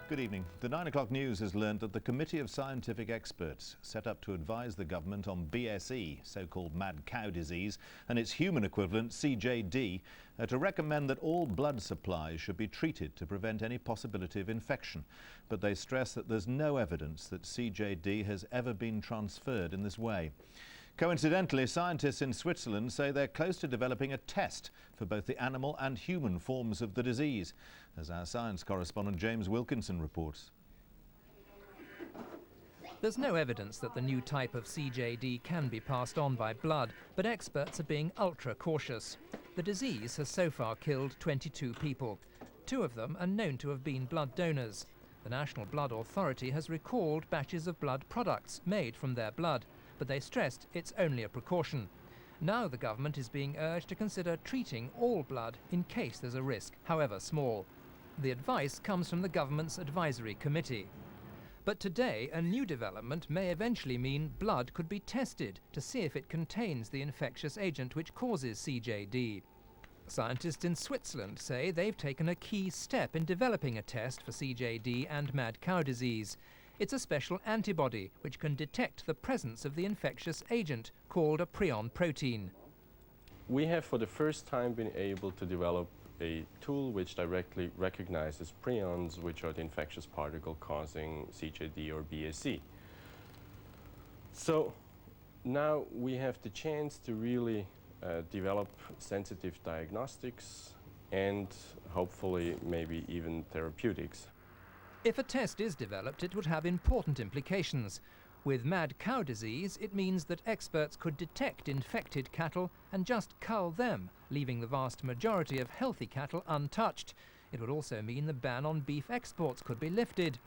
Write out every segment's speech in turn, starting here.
Good evening. The 9 o'clock news has learned that the Committee of Scientific Experts set up to advise the government on BSE, so-called mad cow disease, and its human equivalent, CJD, to recommend that all blood supplies should be treated to prevent any possibility of infection. But they stress that there's no evidence that CJD has ever been transferred in this way. Coincidentally, scientists in Switzerland say they're close to developing a test for both the animal and human forms of the disease, as our science correspondent James Wilkinson reports. There's no evidence that the new type of CJD can be passed on by blood, but experts are being ultra cautious. The disease has so far killed 22 people. 2 of them are known to have been blood donors. The National Blood Authority has recalled batches of blood products made from their blood, but they stressed it's only a precaution. Now the government is being urged to consider treating all blood in case there's a risk, however small. The advice comes from the government's advisory committee. But today, a new development may eventually mean blood could be tested to see if it contains the infectious agent which causes CJD. Scientists in Switzerland say they've taken a key step in developing a test for CJD and mad cow disease. It's a special antibody which can detect the presence of the infectious agent, called a prion protein. We have for the first time been able to develop a tool which directly recognizes prions, which are the infectious particle causing CJD or BSE. So now we have the chance to really develop sensitive diagnostics and hopefully maybe even therapeutics. If a test is developed, it would have important implications. With mad cow disease, it means that experts could detect infected cattle and just cull them, leaving the vast majority of healthy cattle untouched. It would also mean the ban on beef exports could be lifted.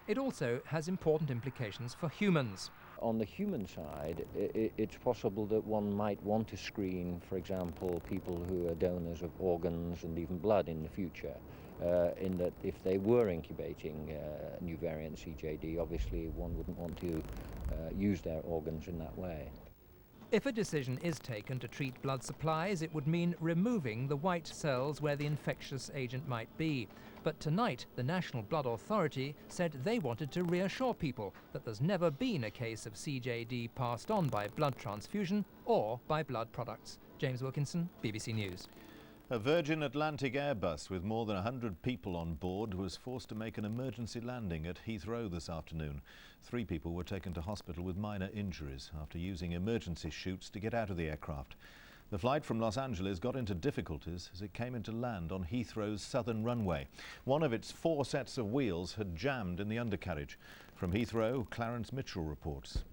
It also has important implications for humans. On the human side, it's possible that one might want to screen, for example, people who are donors of organs and even blood in the future, in that if they were incubating new variant CJD, obviously one wouldn't want to use their organs in that way. If a decision is taken to treat blood supplies, it would mean removing the white cells where the infectious agent might be. But tonight, the National Blood Authority said they wanted to reassure people that there's never been a case of CJD passed on by blood transfusion or by blood products. James Wilkinson, BBC News. A Virgin Atlantic Airbus with more than 100 people on board was forced to make an emergency landing at Heathrow this afternoon. 3 people were taken to hospital with minor injuries after using emergency chutes to get out of the aircraft. The flight from Los Angeles got into difficulties as it came into land on Heathrow's southern runway. One of its 4 sets of wheels had jammed in the undercarriage. From Heathrow, Clarence Mitchell reports.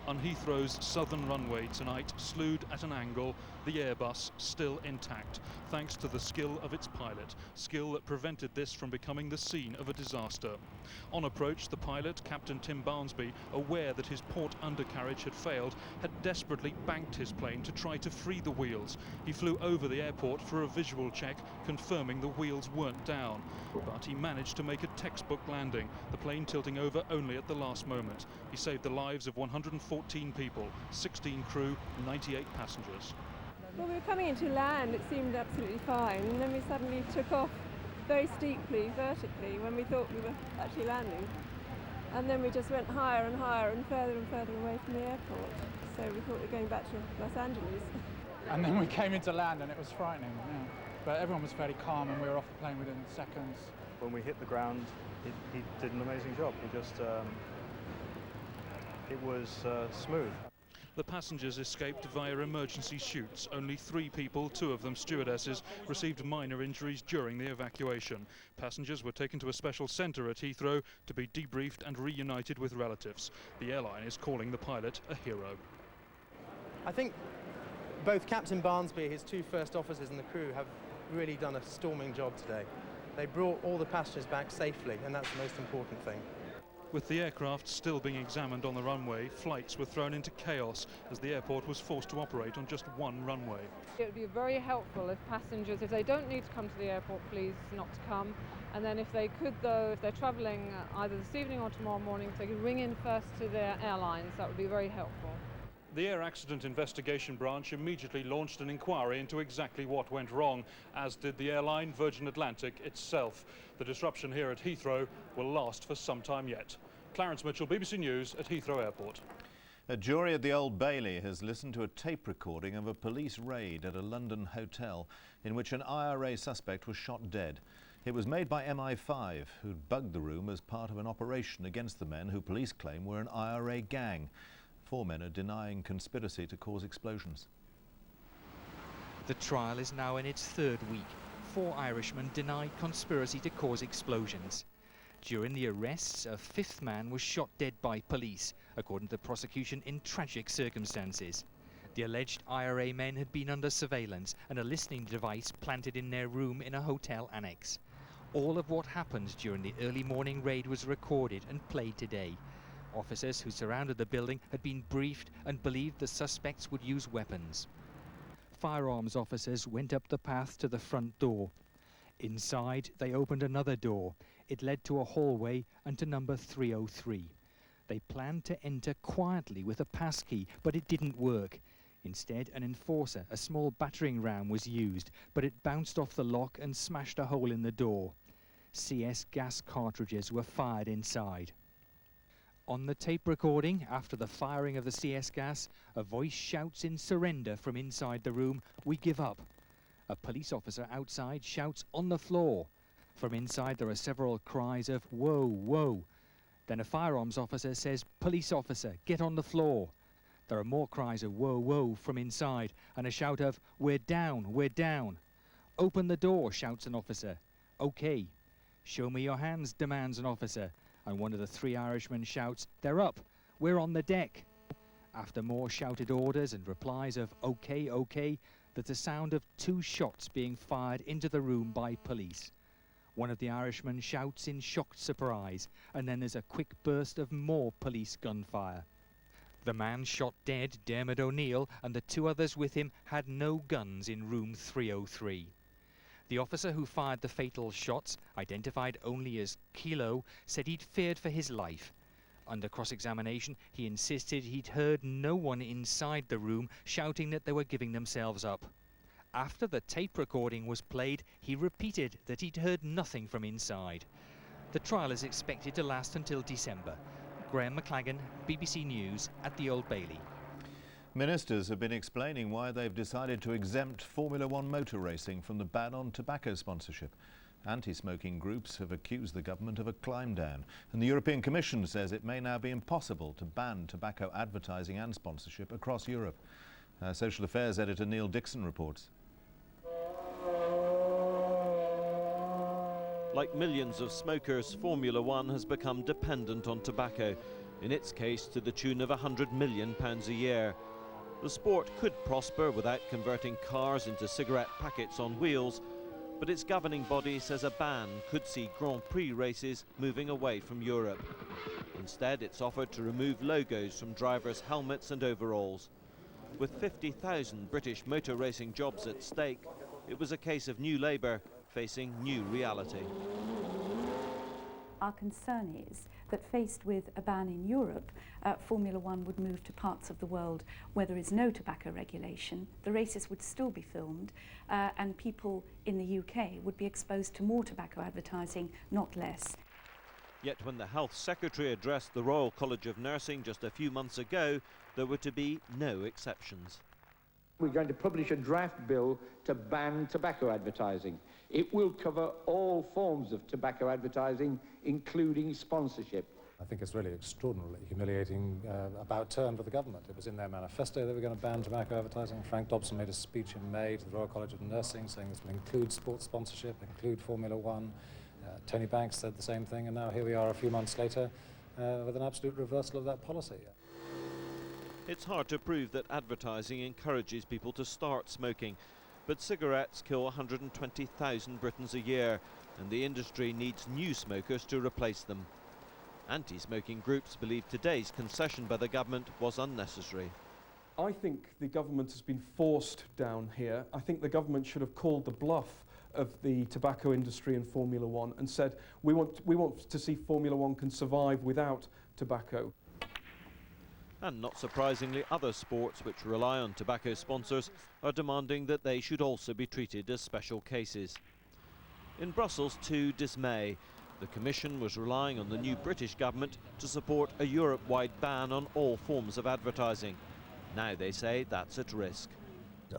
On Heathrow's southern runway tonight, slewed at an angle, the Airbus still intact, thanks to the skill of its pilot, skill that prevented this from becoming the scene of a disaster. On approach, the pilot, Captain Tim Barnsby, aware that his port undercarriage had failed, had desperately banked his plane to try to free the wheels. He flew over the airport for a visual check, confirming the wheels weren't down. But he managed to make a textbook landing, the plane tilting over only at the last moment. He saved the lives of 114 people, 16 crew, 98 passengers. Well, we were coming into land, it seemed absolutely fine, and then we suddenly took off very steeply, vertically, when we thought we were actually landing. And then we just went higher and higher and further away from the airport. So we thought we were going back to Los Angeles. And then we came into land and it was frightening, yeah. But everyone was fairly calm and we were off the plane within seconds. When we hit the ground, he did an amazing job. He just, it was smooth. The passengers escaped via emergency chutes. Only 3 people, 2 of them stewardesses, received minor injuries during the evacuation. Passengers were taken to a special centre at Heathrow to be debriefed and reunited with relatives. The airline is calling the pilot a hero. I think both Captain Barnsby, his 2 first officers and the crew have really done a storming job today. They brought all the passengers back safely, and that's the most important thing. With the aircraft still being examined on the runway, flights were thrown into chaos as the airport was forced to operate on just 1 runway. It would be very helpful if passengers, if they don't need to come to the airport, please not to come. And then if they could, though, if they're travelling either this evening or tomorrow morning, if they could ring in first to their airlines, that would be very helpful. The Air Accident Investigation Branch immediately launched an inquiry into exactly what went wrong, as did the airline Virgin Atlantic itself. The disruption here at Heathrow will last for some time yet. Clarence Mitchell, BBC News at Heathrow Airport. A jury at the Old Bailey has listened to a tape recording of a police raid at a London hotel in which an IRA suspect was shot dead. It was made by MI5, who'd bugged the room as part of an operation against the men who police claim were an IRA gang. 4 men are denying conspiracy to cause explosions. The trial is now in its 3rd week. 4 Irishmen denied conspiracy to cause explosions. During the arrests, a 5th man was shot dead by police, according to the prosecution, in tragic circumstances. The alleged IRA men had been under surveillance and a listening device planted in their room in a hotel annex. All of what happened during the early morning raid was recorded and played today. Officers who surrounded the building had been briefed and believed the suspects would use weapons. Firearms officers went up the path to the front door. Inside, they opened another door. It led to a hallway and to number 303. They planned to enter quietly with a passkey, but it didn't work. Instead, an enforcer, a small battering ram, was used, but it bounced off the lock and smashed a hole in the door. CS gas cartridges were fired inside. On the tape recording, after the firing of the CS gas, a voice shouts in surrender from inside the room, "We give up." A police officer outside shouts, "On the floor." From inside there are several cries of "Whoa, whoa." Then a firearms officer says, "Police officer, get on the floor." There are more cries of "Whoa, whoa" from inside and a shout of "We're down, we're down." "Open the door," shouts an officer. "Okay." "Show me your hands," demands an officer. And one of the 3 Irishmen shouts, "They're up, we're on the deck." After more shouted orders and replies of "Okay, okay," there's the sound of 2 shots being fired into the room by police. One of the Irishmen shouts in shocked surprise, and then there's a quick burst of more police gunfire. The man shot dead, Dermot O'Neill, and the 2 others with him had no guns in room 303. The officer who fired the fatal shots, identified only as Kilo, said he'd feared for his life. Under cross-examination, he insisted he'd heard no one inside the room shouting that they were giving themselves up. After the tape recording was played, he repeated that he'd heard nothing from inside. The trial is expected to last until December. Graham McLagan, BBC News at the Old Bailey. Ministers have been explaining why they've decided to exempt Formula One motor racing from the ban on tobacco sponsorship. Anti-smoking groups have accused the government of a climb down, and the European Commission says it may now be impossible to ban tobacco advertising and sponsorship across Europe. Social Affairs editor Neil Dixon reports. Like millions of smokers, Formula One has become dependent on tobacco, in its case to the tune of £100 million a year. The sport could prosper without converting cars into cigarette packets on wheels, but its governing body says a ban could see Grand Prix races moving away from Europe. Instead, it's offered to remove logos from drivers' helmets and overalls. With 50,000 British motor racing jobs at stake, it was a case of new Labour facing new reality. Our concern is that faced with a ban in Europe, Formula One would move to parts of the world where there is no tobacco regulation. The races would still be filmed, and people in the UK would be exposed to more tobacco advertising, not less. Yet when the Health Secretary addressed the Royal College of Nursing just a few months ago, there were to be no exceptions. We're going to publish a draft bill to ban tobacco advertising. It will cover all forms of tobacco advertising, including sponsorship. I think it's really extraordinarily humiliating about turn for the government. It was in their manifesto that we're going to ban tobacco advertising. Frank Dobson made a speech in May to the Royal College of Nursing saying this will include sports sponsorship, include Formula One. Tony Banks said the same thing, and now here we are a few months later with an absolute reversal of that policy. It's hard to prove that advertising encourages people to start smoking, but cigarettes kill 120,000 Britons a year, and the industry needs new smokers to replace them. Anti-smoking groups believe today's concession by the government was unnecessary. I think the government has been forced down here. I think the government should have called the bluff of the tobacco industry and Formula One and said, we want to see Formula One can survive without tobacco. And not surprisingly, other sports which rely on tobacco sponsors are demanding that they should also be treated as special cases. In Brussels, to dismay, the Commission was relying on the new British government to support a Europe-wide ban on all forms of advertising. Now they say that's at risk.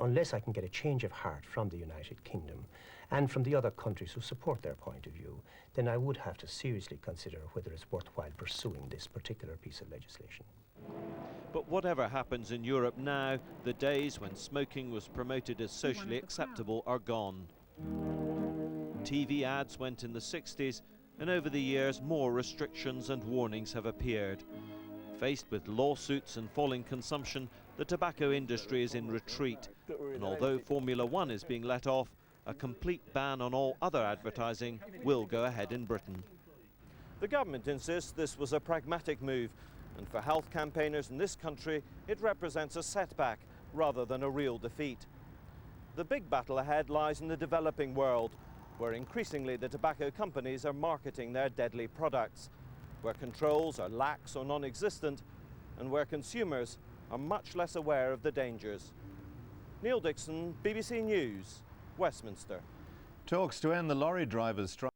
Unless I can get a change of heart from the United Kingdom and from the other countries who support their point of view, then I would have to seriously consider whether it's worthwhile pursuing this particular piece of legislation. But whatever happens in Europe now, the days when smoking was promoted as socially acceptable are gone. TV ads went in the 60s, and over the years more restrictions and warnings have appeared. Faced with lawsuits and falling consumption, the tobacco industry is in retreat, and although Formula One is being let off, a complete ban on all other advertising will go ahead in Britain. The government insists this was a pragmatic move, and for health campaigners in this country, it represents a setback rather than a real defeat. The big battle ahead lies in the developing world, where increasingly the tobacco companies are marketing their deadly products, where controls are lax or non-existent, and where consumers are much less aware of the dangers. Neil Dixon, BBC News, Westminster. Talks to end the lorry drivers' strike.